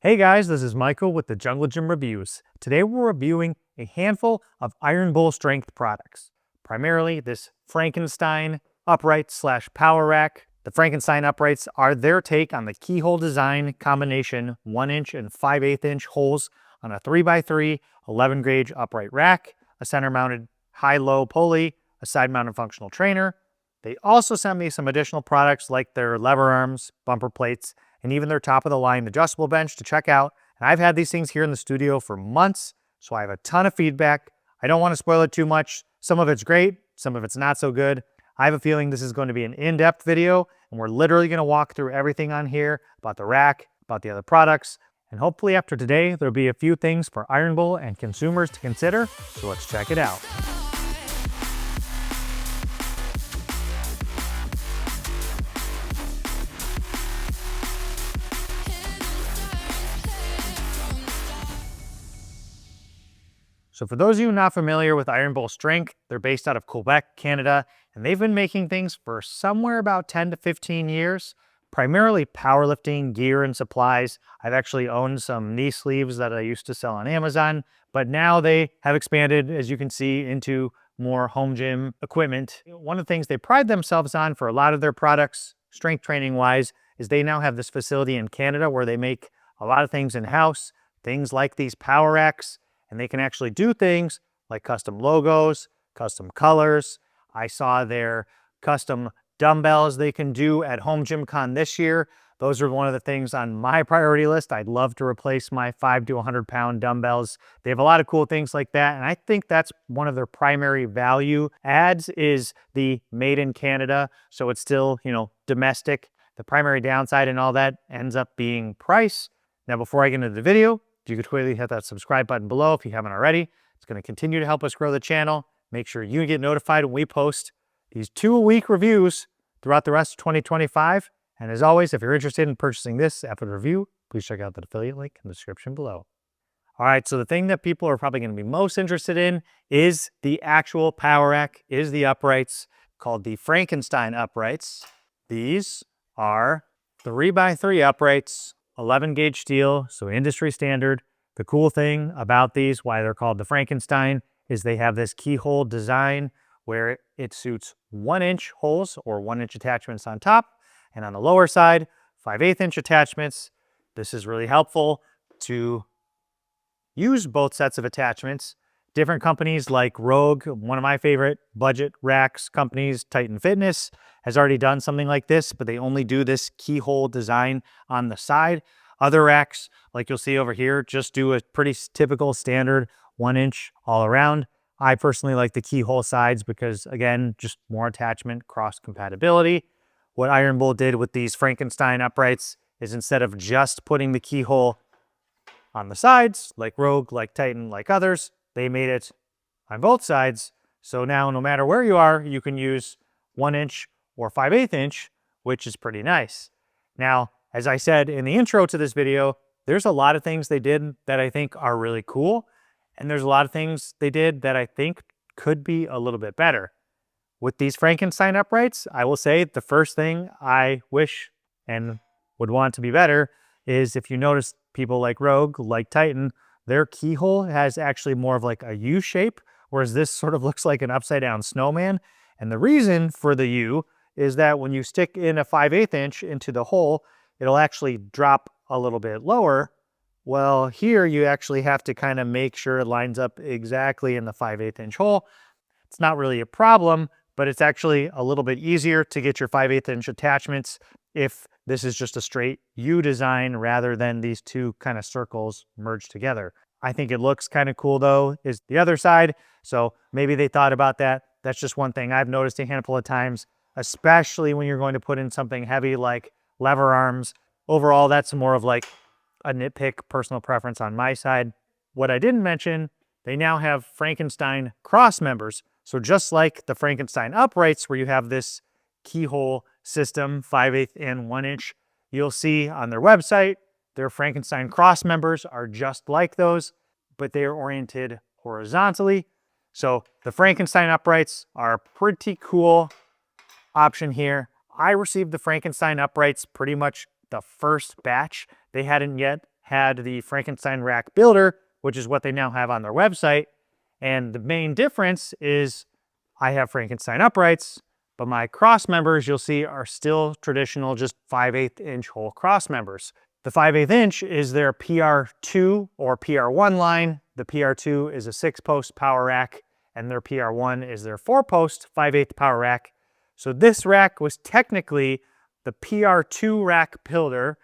Hey guys, this is Michael with the Jungle Gym Reviews. Today we're reviewing a handful of Iron Bull strength products. Primarily this Frankenstein upright / power rack. The Frankenstein uprights are their take on the keyhole design combination 1" and 5/8" holes on a 3x3 11 gauge upright rack, a center mounted high-low pulley, a side mounted functional trainer. They also sent me some additional products like their lever arms, bumper plates, and even their top of the line adjustable bench to check out. And I've had these things here in the studio for months, so I have a ton of feedback. I don't want to spoil it too much. Some of it's great, some of it's not so good. I have a feeling this is going to be an in-depth video, and we're literally going to walk through everything on here about the rack, about the other products, and hopefully after today, there'll be a few things for Iron Bull and consumers to consider, so let's check it out. So for those of you not familiar with Iron Bull Strength, they're based out of Quebec, Canada, and they've been making things for somewhere about 10 to 15 years, primarily powerlifting gear and supplies. I've actually owned some knee sleeves that I used to sell on Amazon, but now they have expanded, as you can see, into more home gym equipment. One of the things they pride themselves on for a lot of their products, strength training wise, is they now have this facility in Canada where they make a lot of things in-house, things like these power racks, and they can actually do things like custom logos, custom colors. I saw their custom dumbbells they can do at Home Gym Con this year. Those are one of the things on my priority list. I'd love to replace my 5 to 100 pound dumbbells. They have a lot of cool things like that. And I think that's one of their primary value adds is the made in Canada. So it's still, domestic. The primary downside and all that ends up being price. Now, before I get into the video, you could quickly hit that subscribe button below if you haven't already. It's going to continue to help us grow the channel. Make sure you get notified when we post these 2-a-week reviews throughout the rest of 2025. And as always, if you're interested in purchasing this after the review, please check out the affiliate link in the description below. All right, so the thing that people are probably going to be most interested in is the actual power rack, is the uprights called the Frankenstein uprights. These are 3x3 uprights, 11 gauge steel, so industry standard. The cool thing about these, why they're called the Frankenstein, is they have this keyhole design where it suits 1" holes or 1" attachments on top, and on the lower side, 5/8" attachments. This is really helpful to use both sets of attachments. Different companies like Rogue, one of my favorite budget racks companies, Titan Fitness, has already done something like this, but they only do this keyhole design on the side. Other racks, like you'll see over here, just do a pretty typical standard 1" all around. I personally like the keyhole sides because, again, just more attachment, cross compatibility. What Iron Bull did with these Frankenstein uprights is instead of just putting the keyhole on the sides, like Rogue, like Titan, like others, they made it on both sides. So now no matter where you are, you can use 1" or 5/8", which is pretty nice. Now, as I said in the intro to this video, there's a lot of things they did that I think are really cool. And there's a lot of things they did that I think could be a little bit better. With these Frankenstein uprights, I will say the first thing I wish and would want to be better is if you notice people like Rogue, like Titan, their keyhole has actually more of like a U shape, whereas this sort of looks like an upside down snowman. And the reason for the U is that when you stick in a 5/8" into the hole, it'll actually drop a little bit lower. Well, here you actually have to kind of make sure it lines up exactly in the 5/8" hole. It's not really a problem, but it's actually a little bit easier to get your 5/8" attachments if this is just a straight U design rather than these two kind of circles merged together. I think it looks kind of cool though, is the other side. So maybe they thought about that. That's just one thing I've noticed a handful of times, especially when you're going to put in something heavy like lever arms. Overall, that's more of like a nitpick personal preference on my side. What I didn't mention, they now have Frankenstein cross members. So just like the Frankenstein uprights where you have this keyhole system, 5/8 and 1", you'll see on their website, their Frankenstein cross members are just like those, but they are oriented horizontally. So the Frankenstein uprights are a pretty cool option here. I received the Frankenstein uprights pretty much the first batch. They hadn't yet had the Frankenstein rack builder, which is what they now have on their website. And the main difference is I have Frankenstein uprights, but my cross members you'll see are still traditional, just 5/8 inch hole cross members. The 5/8 inch is their PR2 or PR1 line. The PR2 is a 6-post power rack, and their PR1 is their 4-post 5/8 power rack. So this rack was technically the PR2 rack builder,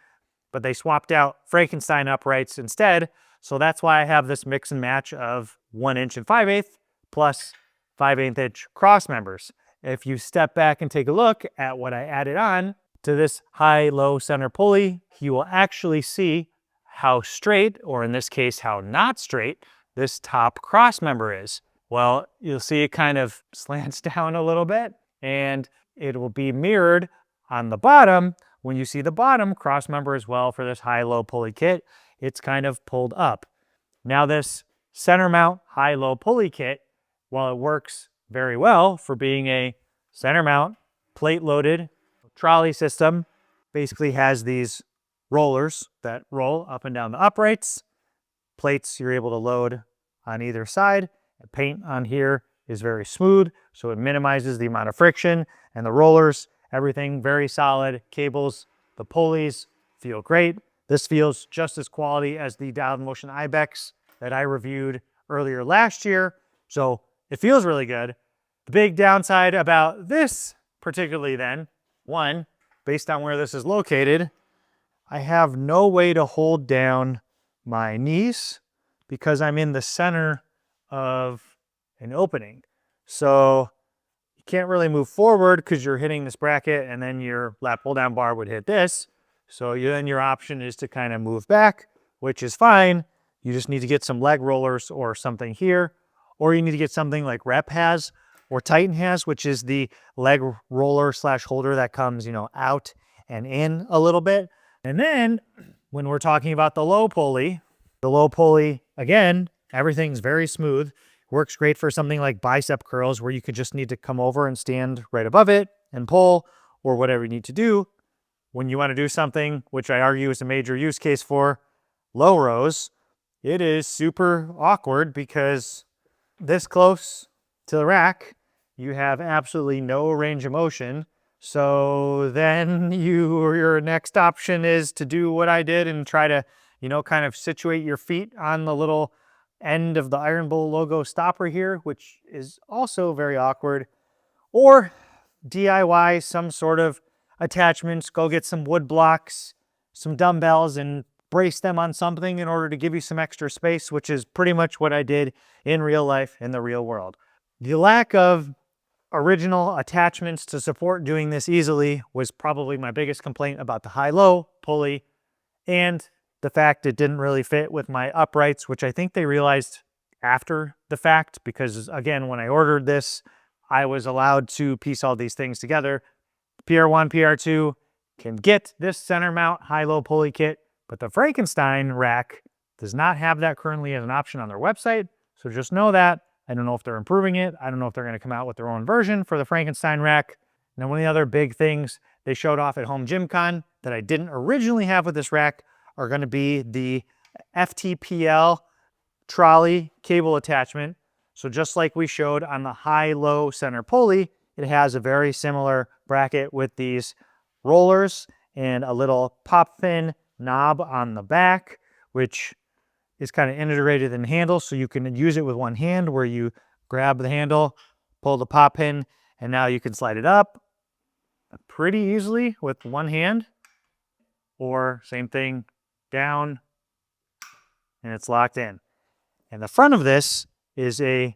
but they swapped out Frankenstein uprights instead. So that's why I have this mix and match of 1 inch and 5/8 plus 5/8 inch cross members. If you step back and take a look at what I added on to this high-low center pulley, you will actually see how straight, or in this case, how not straight, this top cross member is. Well, you'll see it kind of slants down a little bit, and it will be mirrored on the bottom. When you see the bottom cross member as well for this high-low pulley kit, it's kind of pulled up. Now this center mount high-low pulley kit, while it works very well for being a center mount plate-loaded trolley system, basically has these rollers that roll up and down the uprights. Plates you're able to load on either side. The paint on here is very smooth, so it minimizes the amount of friction. And the rollers, everything very solid. Cables, the pulleys feel great. This feels just as quality as the dialed motion ibex that I reviewed earlier last year. So it feels really good. The big downside about this particularly then, one, based on where this is located, I have no way to hold down my knees because I'm in the center of an opening. So you can't really move forward because you're hitting this bracket and then your lat pull down bar would hit this. So then your option is to kind of move back, which is fine. You just need to get some leg rollers or something here, or you need to get something like Rep has or Titan has, which is the leg roller / holder that comes, out and in a little bit. And then when we're talking about the low pulley, again, everything's very smooth. Works great for something like bicep curls where you could just need to come over and stand right above it and pull or whatever you need to do. When you want to do something, which I argue is a major use case for low rows, it is super awkward because this close to the rack, you have absolutely no range of motion. So then your next option is to do what I did and try to, kind of situate your feet on the little end of the Iron Bull logo stopper here, which is also very awkward. Or DIY some sort of attachments, go get some wood blocks, some dumbbells, and brace them on something in order to give you some extra space, which is pretty much what I did in real life, in the real world. The lack of original attachments to support doing this easily was probably my biggest complaint about the high-low pulley, and the fact it didn't really fit with my uprights, which I think they realized after the fact, because again, when I ordered this, I was allowed to piece all these things together. PR1, PR2 can get this center mount high-low pulley kit, but the Frankenstein rack does not have that currently as an option on their website. So just know that. I don't know if they're improving it. I don't know if they're going to come out with their own version for the Frankenstein rack. Now, one of the other big things they showed off at Home Gym Con that I didn't originally have with this rack are going to be the FTPL trolley cable attachment. So just like we showed on the high-low center pulley, it has a very similar bracket with these rollers and a little pop fin knob on the back, which is kind of integrated in the handle, so you can use it with one hand where you grab the handle, pull the pop pin, and now you can slide it up pretty easily with one hand, or same thing, down, and it's locked in. And the front of this is a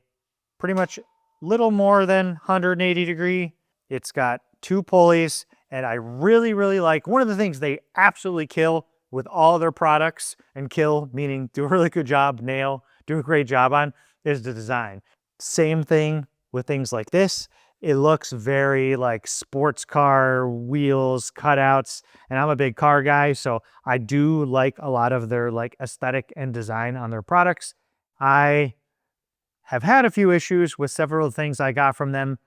pretty much little more than 180 degree. It's got 2 pulleys, and I really, really like, one of the things they absolutely kill with all their products, and kill meaning do a really good job, nail, do a great job on, is the design. Same thing with things like this. It looks very like sports car wheels, cutouts, and I'm a big car guy, so I do like a lot of their like aesthetic and design on their products. I have had a few issues with several things I got from them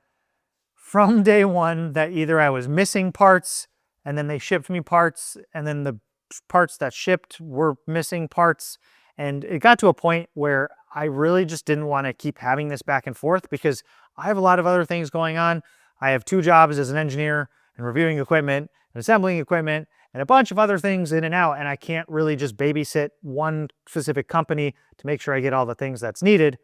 from day one, that either I was missing parts and then they shipped me parts and then the parts that shipped were missing parts. And it got to a point where I really just didn't want to keep having this back and forth because I have a lot of other things going on. I have 2 jobs as an engineer and reviewing equipment and assembling equipment and a bunch of other things in and out. And I can't really just babysit one specific company to make sure I get all the things that's needed.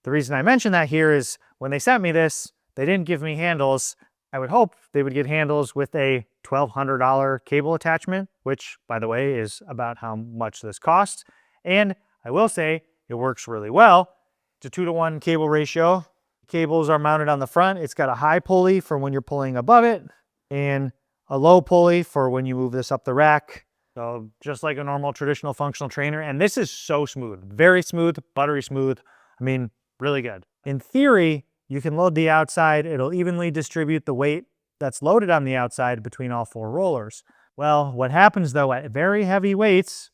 The reason I mention that here is when they sent me this, they didn't give me handles. I would hope they would get handles with a $1,200 cable attachment, which, by the way, is about how much this costs. And I will say it works really well. It's a 2-to-1 cable ratio. Cables are mounted on the front. It's got a high pulley for when you're pulling above it and a low pulley for when you move this up the rack. So just like a normal traditional functional trainer. And this is so smooth, very smooth, buttery smooth. I mean, really good. In theory, you can load the outside. It'll evenly distribute the weight that's loaded on the outside between all 4 rollers. Well, what happens though at very heavy weights,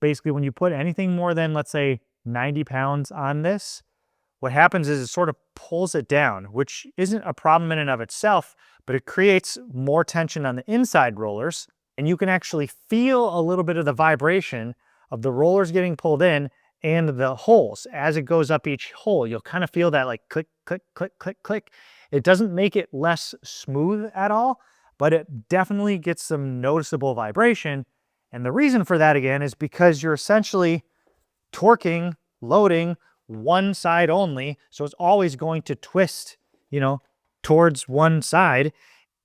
basically when you put anything more than, let's say, 90 pounds on this, what happens is it sort of pulls it down, which isn't a problem in and of itself, but it creates more tension on the inside rollers. And you can actually feel a little bit of the vibration of the rollers getting pulled in and the holes. As it goes up each hole, you'll kind of feel that like click, click, click, click, click. It doesn't make it less smooth at all, but it definitely gets some noticeable vibration. And the reason for that, again, is because you're essentially torquing, loading one side only. So it's always going to twist, towards one side.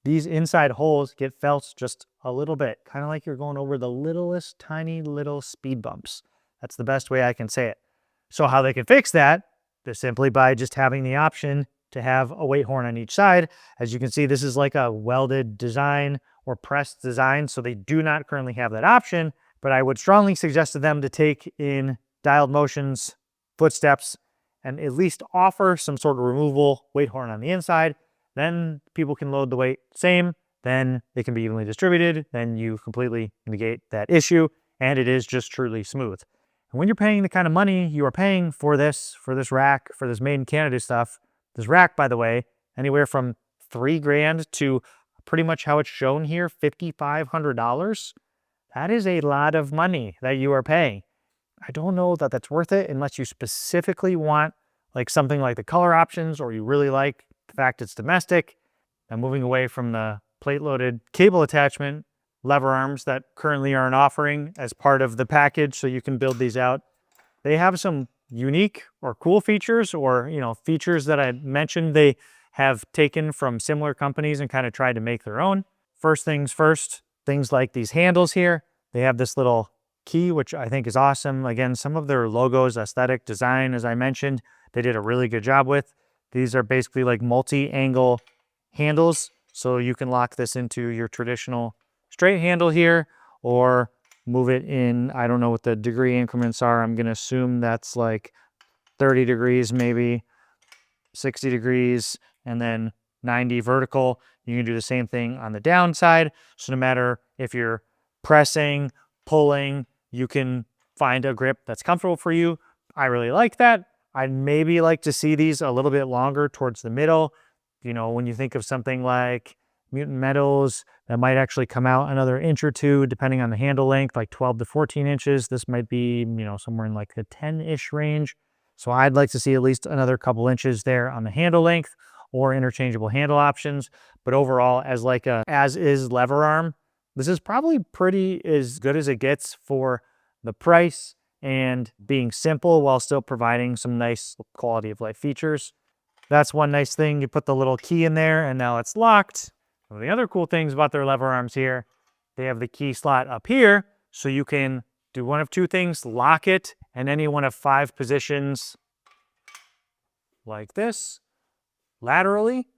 These inside holes get felt just a little bit, kind of like you're going over the littlest, tiny little speed bumps. That's the best way I can say it. So how they can fix that is simply by just having the option to have a weight horn on each side. As you can see, this is like a welded design or pressed design, so they do not currently have that option, but I would strongly suggest to them to take in dialed motions, footsteps, and at least offer some sort of removable weight horn on the inside. Then people can load the weight same, then it can be evenly distributed, then you completely negate that issue, and it is just truly smooth. And when you're paying the kind of money you are paying for this rack, for this made in Canada stuff, this rack, by the way, anywhere from $3,000 to pretty much how it's shown here, $5,500. That is a lot of money that you are paying. I don't know that that's worth it unless you specifically want like something like the color options, or you really like the fact it's domestic. I'm moving away from the plate-loaded cable attachment lever arms that currently are an offering as part of the package, so you can build these out. They have some unique or cool features, or features that I mentioned they have taken from similar companies and kind of tried to make their own. First things first, things like these handles here. They have this little key, which I think is awesome. Again, some of their logos, aesthetic design, as I mentioned, they did a really good job with. These are basically like multi-angle handles, so you can lock this into your traditional straight handle here, or move it in, I don't know what the degree increments are. I'm going to assume that's like 30 degrees, maybe 60 degrees, and then 90 vertical. You can do the same thing on the downside. So no matter if you're pressing, pulling, you can find a grip that's comfortable for you. I really like that. I'd maybe like to see these a little bit longer towards the middle. When you think of something like Mutant Metals, that might actually come out another inch or two, depending on the handle length, like 12 to 14 inches. This might be, somewhere in like the 10-ish range. So I'd like to see at least another couple inches there on the handle length, or interchangeable handle options. But overall, as like a as-is lever arm, this is probably pretty as good as it gets for the price and being simple while still providing some nice quality of life features. That's one nice thing. You put the little key in there and now it's locked. One of the other cool things about their lever arms here, they have the key slot up here, so you can do one of two things: lock it in any one of 5 positions like this, laterally,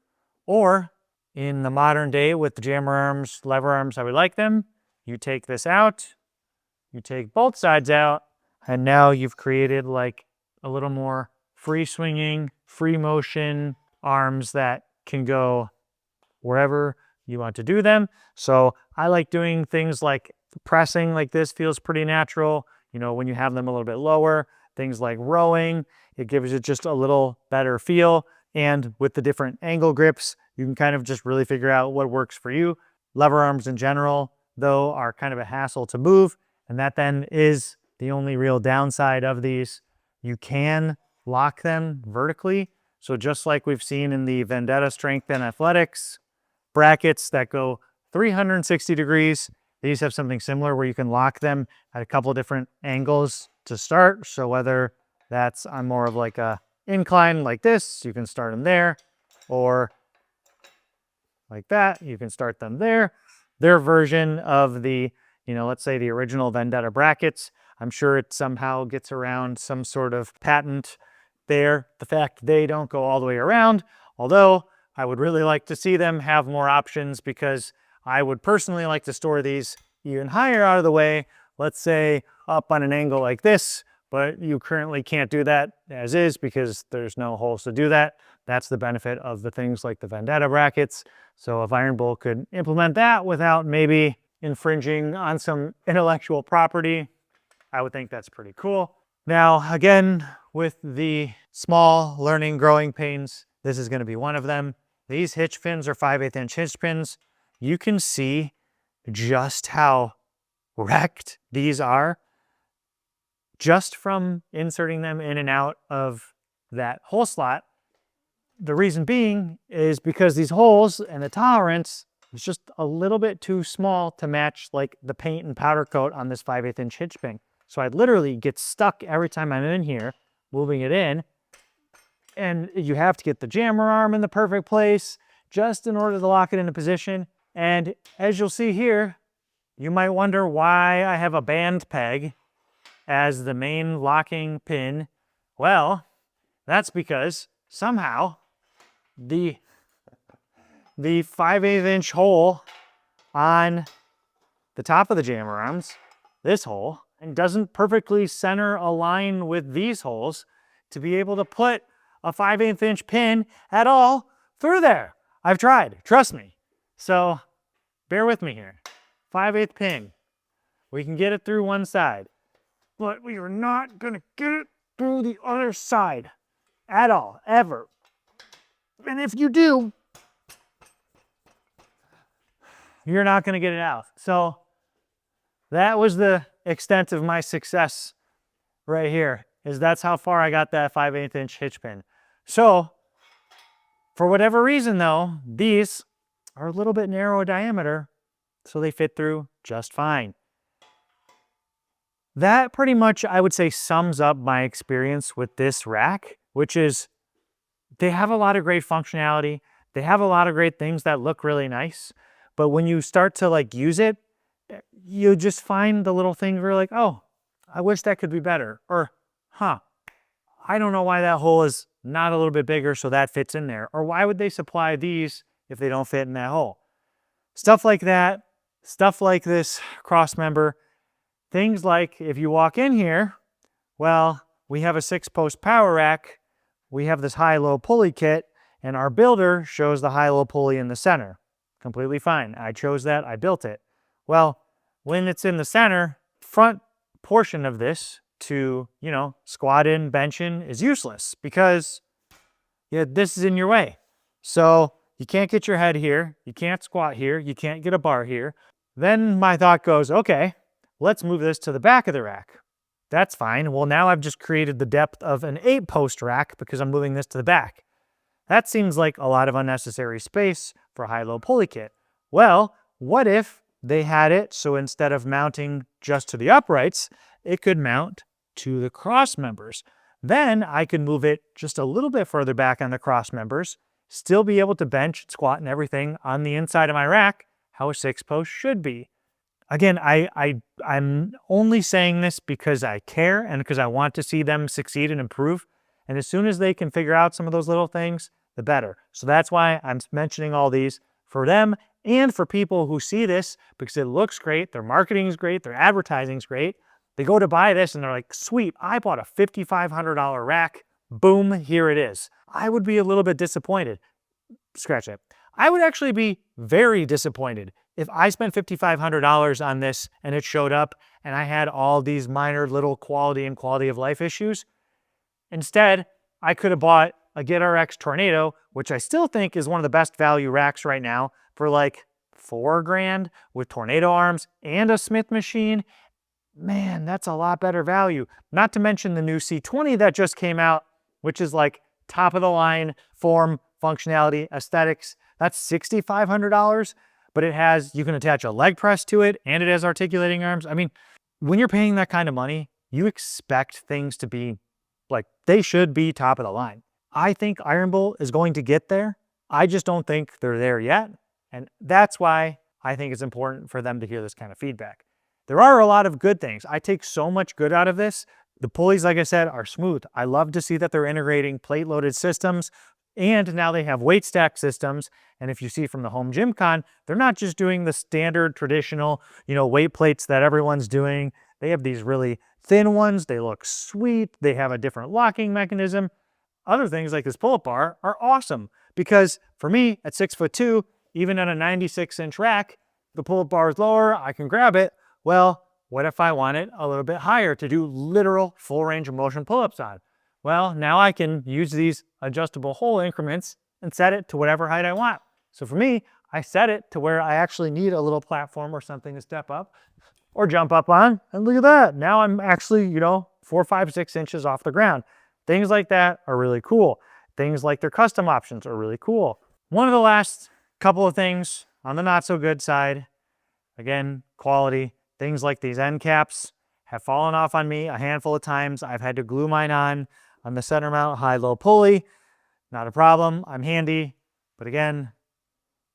or in the modern day with the jammer arms, lever arms, how we like them, you take this out, you take both sides out, and now you've created like a little more free swinging, free motion arms that can go wherever you want to do them. So I like doing things like pressing like this, feels pretty natural. When you have them a little bit lower, things like rowing, it gives it just a little better feel. And with the different angle grips, you can kind of just really figure out what works for you. Lever arms in general, though, are kind of a hassle to move, and that then is the only real downside of these. You can lock them vertically. So just like we've seen in the Vendetta Strength and Athletics brackets that go 360 degrees, these have something similar where you can lock them at a couple of different angles to start. So whether that's on more of like a incline like this, you can start them there, or like that, you can start them there. Their version of the, let's say the original Vendetta brackets, I'm sure it somehow gets around some sort of patent there. The fact they don't go all the way around, although I would really like to see them have more options, because I would personally like to store these even higher out of the way, let's say up on an angle like this, but you currently can't do that as is because there's no holes to do that. That's the benefit of the things like the Vendetta brackets. So if Iron Bull could implement that without maybe infringing on some intellectual property, I would think that's pretty cool. Now, again, with the small learning growing pains, this is going to be one of them. These hitch pins are 5/8 inch hitch pins. You can see just how wrecked these are just from inserting them in and out of that hole slot. The reason being is because these holes and the tolerance is just a little bit too small to match like the paint and powder coat on this 5/8 inch hitch pin. So I'd literally get stuck every time I'm in here, moving it in. And you have to get the jammer arm in the perfect place just in order to lock it into position. And as you'll see here, you might wonder why I have a band peg as the main locking pin. Well, that's because somehow the 5/8 inch hole on the top of the jammer arms, this hole, and doesn't perfectly center align with these holes to be able to put a 5/8 inch pin at all through there. I've tried, trust me. So bear with me here. 5/8 pin. We can get it through one side, but we are not gonna get it through the other side at all, ever. And if you do, you're not gonna get it out. So that was the extent of my success right here, is that's how far I got that 5/8 inch hitch pin. So for whatever reason though, these are a little bit narrow diameter, so they fit through just fine. That pretty much, I would say, sums up my experience with this rack, which is they have a lot of great functionality. They have a lot of great things that look really nice, but when you start to like use it, you just find the little things where you're like, oh, I wish that could be better. Or, I don't know why that hole is not a little bit bigger so that fits in there. Or why would they supply these if they don't fit in that hole? Stuff like that, stuff like this cross member, things like if you walk in here, well, we have a 6-post power rack, we have this high-low pulley kit, and our builder shows the high-low pulley in the center. Completely fine. I chose that, I built it. Well, when it's in the center, front portion of this to, squat in, bench in is useless because this is in your way. So you can't get your head here, you can't squat here, you can't get a bar here. Then my thought goes, okay, let's move this to the back of the rack. That's fine. Well, now I've just created the depth of an 8-post rack because I'm moving this to the back. That seems like a lot of unnecessary space for a high-low pulley kit. Well, what if they had it so instead of mounting just to the uprights, it could mount to the cross members? Then I could move it just a little bit further back on the cross members, still be able to bench, squat, and everything on the inside of my rack, how a 6-post should be. Again, I'm only saying this because I care and because I want to see them succeed and improve. And as soon as they can figure out some of those little things, the better. So that's why I'm mentioning all these for them and for people who see this because it looks great, their marketing is great, their advertising is great. They go to buy this and they're like, sweet, I bought a $5,500 rack. Boom, here it is. I would be a little bit disappointed. Scratch it. I would actually be very disappointed if I spent $5,500 on this and it showed up and I had all these minor little quality and quality of life issues. Instead, I could have bought a GetRX Tornado, which I still think is one of the best value racks right now, for like $4,000 with tornado arms and a Smith machine. Man, that's a lot better value. Not to mention the new C20 that just came out, which is like top of the line form, functionality, aesthetics. That's $6,500, but it has, you can attach a leg press to it and it has articulating arms. I mean, when you're paying that kind of money, you expect things to be like, they should be top of the line. I think Iron Bolt is going to get there. I just don't think they're there yet. And that's why I think it's important for them to hear this kind of feedback. There are a lot of good things. I take so much good out of this. The pulleys, like I said, are smooth. I love to see that they're integrating plate-loaded systems, and now they have weight stack systems. And if you see from the home gym con, they're not just doing the standard traditional, weight plates that everyone's doing. They have these really thin ones. They look sweet. They have a different locking mechanism. Other things like this pull-up bar are awesome because for me at 6'2", even on a 96-inch rack, the pull-up bar is lower. I can grab it. Well, what if I want it a little bit higher to do literal full range of motion pull-ups on? Well, now I can use these adjustable hole increments and set it to whatever height I want. So for me, I set it to where I actually need a little platform or something to step up or jump up on. And look at that. Now I'm actually, 4, 5, 6 inches off the ground. Things like that are really cool. Things like their custom options are really cool. One of the last couple of things on the not so good side, again, quality. Things like these end caps have fallen off on me a handful of times. I've had to glue mine on the center mount high-low pulley. Not a problem. I'm handy. But again,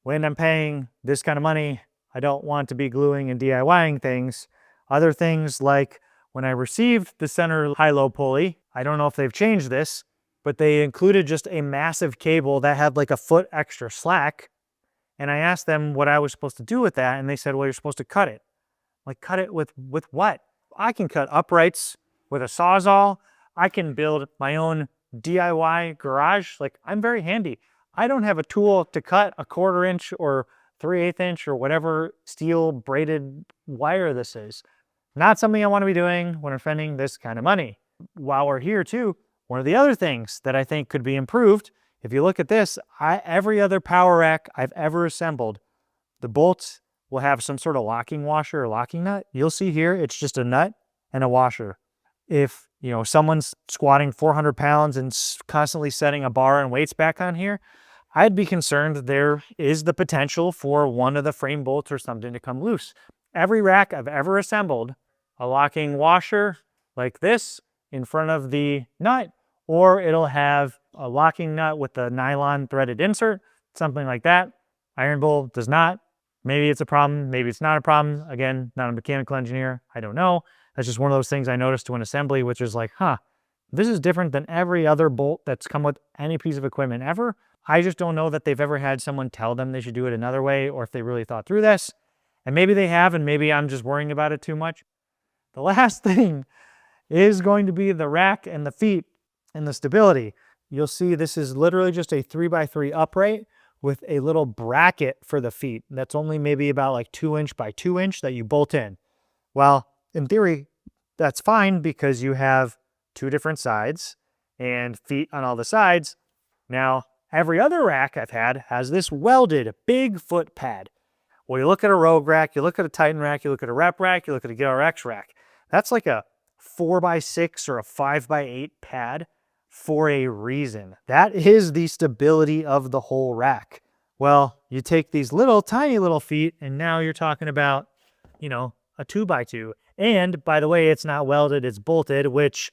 when I'm paying this kind of money, I don't want to be gluing and DIYing things. Other things like when I received the center high-low pulley, I don't know if they've changed this, but they included just a massive cable that had like a foot extra slack. And I asked them what I was supposed to do with that. And they said, well, you're supposed to cut it. Like, cut it with what? I can cut uprights with a Sawzall. I can build my own DIY garage. Like, I'm very handy. I don't have a tool to cut a 1/4 inch or 3/8 inch or whatever steel braided wire this is. Not something I want to be doing when I'm spending this kind of money. While we're here too, one of the other things that I think could be improved, if you look at this, every other power rack I've ever assembled, the bolts will have some sort of locking washer or locking nut. You'll see here, it's just a nut and a washer. If, someone's squatting 400 pounds and constantly setting a bar and weights back on here, I'd be concerned there is the potential for one of the frame bolts or something to come loose. Every rack I've ever assembled, a locking washer like this in front of the nut, or it'll have a locking nut with a nylon threaded insert, something like that. Iron Bolt does not. Maybe it's a problem, maybe it's not a problem. Again, not a mechanical engineer, I don't know. That's just one of those things I noticed to an assembly, which is like, this is different than every other bolt that's come with any piece of equipment ever. I just don't know that they've ever had someone tell them they should do it another way, or if they really thought through this. And maybe they have, and maybe I'm just worrying about it too much. The last thing is going to be the rack and the feet and the stability. You'll see this is literally just a 3x3 upright with a little bracket for the feet. That's only maybe about like 2 inch by 2 inch that you bolt in. Well, in theory, that's fine because you have 2 different sides and feet on all the sides. Now, every other rack I've had has this welded big foot pad. Well, you look at a Rogue rack, you look at a Titan rack, you look at a Rep rack, you look at a GRX rack. That's like a 4x6 or a 5x8 pad for a reason. That is the stability of the whole rack. Well, you take these little tiny little feet and now you're talking about, a 2x2. And by the way, it's not welded, it's bolted, which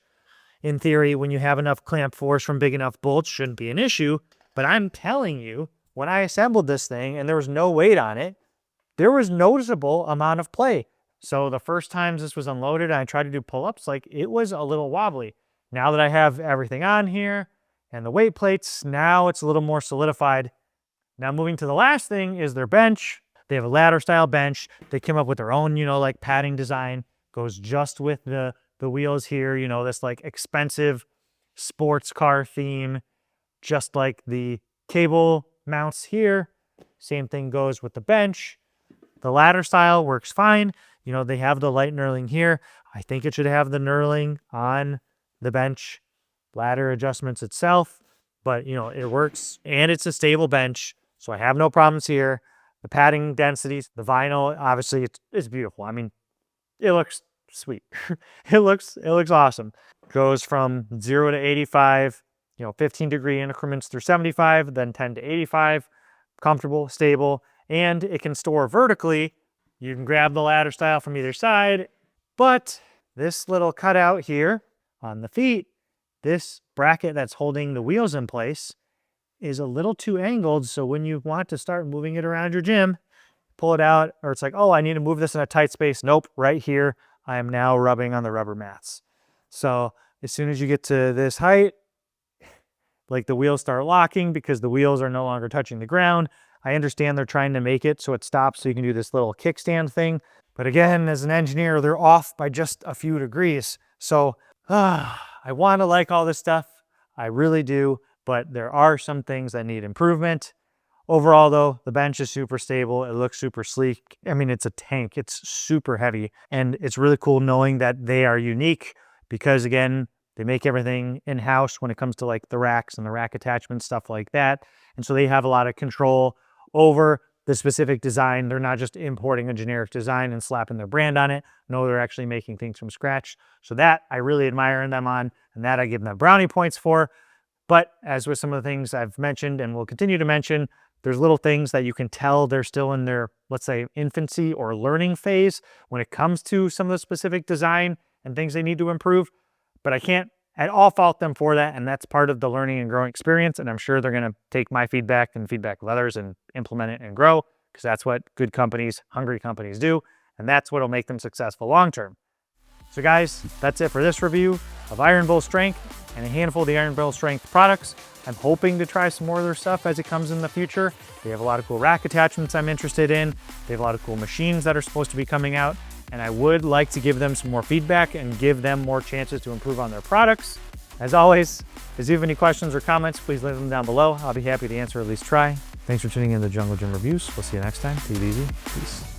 in theory, when you have enough clamp force from big enough bolts, shouldn't be an issue. But I'm telling you, when I assembled this thing and there was no weight on it, there was noticeable amount of play. So the first times this was unloaded and I tried to do pull-ups, like it was a little wobbly. Now that I have everything on here and the weight plates, now it's a little more solidified. Now moving to the last thing is their bench. They have a ladder style bench. They came up with their own, like padding design, goes just with the wheels here, this like expensive sports car theme, just like the cable mounts here. Same thing goes with the bench. The ladder style works fine. They have the light knurling here. I think it should have the knurling on the bench ladder adjustments itself, but it works and it's a stable bench. So I have no problems here. The padding densities, the vinyl, obviously it's beautiful. I mean, it looks sweet. It looks awesome. Goes from 0 to 85, 15-degree increments through 75, then 10 to 85, comfortable, stable, and it can store vertically. You can grab the ladder style from either side, but this little cutout here on the feet, this bracket that's holding the wheels in place is a little too angled, so when you want to start moving it around your gym, pull it out, or it's like, oh, I need to move this in a tight space. Nope, right here, I am now rubbing on the rubber mats. So as soon as you get to this height, like the wheels start locking because the wheels are no longer touching the ground. I understand they're trying to make it so it stops so you can do this little kickstand thing. But again, as an engineer, they're off by just a few degrees. So I want to like all this stuff. I really do. But there are some things that need improvement. Overall, though, the bench is super stable. It looks super sleek. I mean, it's a tank. It's super heavy. And it's really cool knowing that they are unique because, again, they make everything in-house when it comes to like the racks and the rack attachments, stuff like that. And so they have a lot of control over the specific design. They're not just importing a generic design and slapping their brand on it. No, they're actually making things from scratch. So that I really admire them on, and that I give them brownie points for. But as with some of the things I've mentioned and will continue to mention, there's little things that you can tell they're still in their, let's say, infancy or learning phase when it comes to some of the specific design and things they need to improve. But I can't at all fault them for that, and that's part of the learning and growing experience, and I'm sure they're going to take my feedback and feedback of others and implement it and grow, because that's what good companies, hungry companies do, and that's what will make them successful long term. So guys, that's it for this review of Iron Bull Strength and a handful of the Iron Bull Strength products. I'm hoping to try some more of their stuff as it comes in the future. They have a lot of cool rack attachments I'm interested in. They have a lot of cool machines that are supposed to be coming out, and I would like to give them some more feedback and give them more chances to improve on their products. As always, if you have any questions or comments, please leave them down below. I'll be happy to answer or at least try. Thanks for tuning in to Jungle Gym Reviews. We'll see you next time. Take it easy. Peace.